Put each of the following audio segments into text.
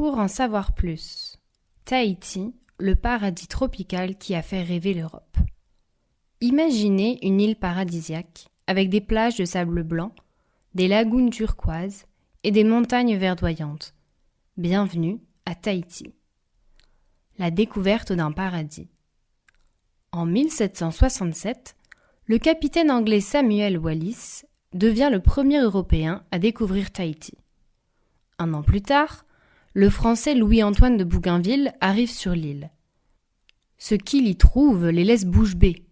Pour en savoir plus, Tahiti, le paradis tropical qui a fait rêver l'Europe. Imaginez une île paradisiaque avec des plages de sable blanc, des lagunes turquoises et des montagnes verdoyantes. Bienvenue à Tahiti. La découverte d'un paradis. En 1767, le capitaine anglais Samuel Wallis devient le premier Européen à découvrir Tahiti. Un an plus tard, le Français Louis-Antoine de Bougainville arrive sur l'île. Ce qu'il y trouve les laisse bouche bée.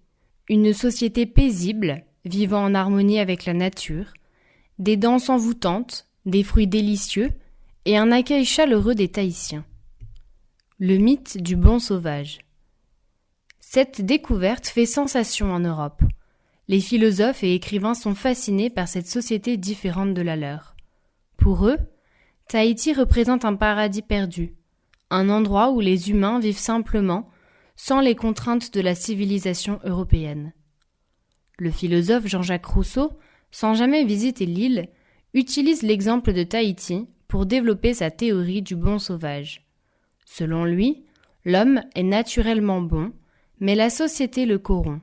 Une société paisible, vivant en harmonie avec la nature, des danses envoûtantes, des fruits délicieux et un accueil chaleureux des Tahitiens. Le mythe du bon sauvage. Cette découverte fait sensation en Europe. Les philosophes et écrivains sont fascinés par cette société différente de la leur. Pour eux, Tahiti représente un paradis perdu, un endroit où les humains vivent simplement, sans les contraintes de la civilisation européenne. Le philosophe Jean-Jacques Rousseau, sans jamais visiter l'île, utilise l'exemple de Tahiti pour développer sa théorie du bon sauvage. Selon lui, l'homme est naturellement bon, mais la société le corrompt.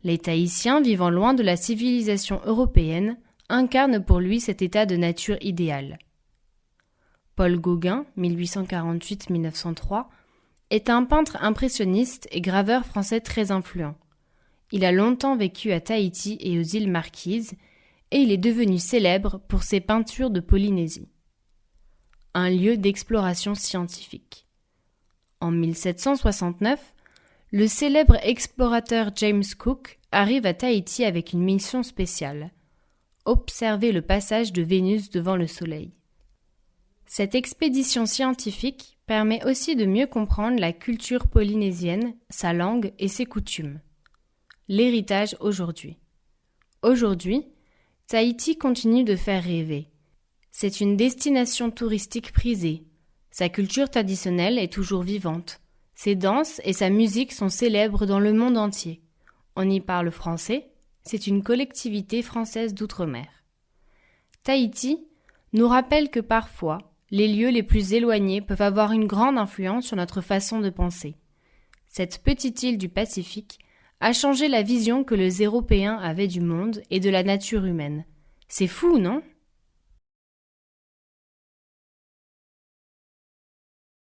Les Tahitiens vivant loin de la civilisation européenne incarnent pour lui cet état de nature idéal. Paul Gauguin, 1848-1903, est un peintre impressionniste et graveur français très influent. Il a longtemps vécu à Tahiti et aux îles Marquises, et il est devenu célèbre pour ses peintures de Polynésie. Un lieu d'exploration scientifique. En 1769, le célèbre explorateur James Cook arrive à Tahiti avec une mission spéciale: observer le passage de Vénus devant le Soleil. Cette expédition scientifique permet aussi de mieux comprendre la culture polynésienne, sa langue et ses coutumes. L'héritage aujourd'hui. Aujourd'hui, Tahiti continue de faire rêver. C'est une destination touristique prisée. Sa culture traditionnelle est toujours vivante. Ses danses et sa musique sont célèbres dans le monde entier. On y parle français, c'est une collectivité française d'outre-mer. Tahiti nous rappelle que parfois, les lieux les plus éloignés peuvent avoir une grande influence sur notre façon de penser. Cette petite île du Pacifique a changé la vision que les Européens avaient du monde et de la nature humaine. C'est fou, non ?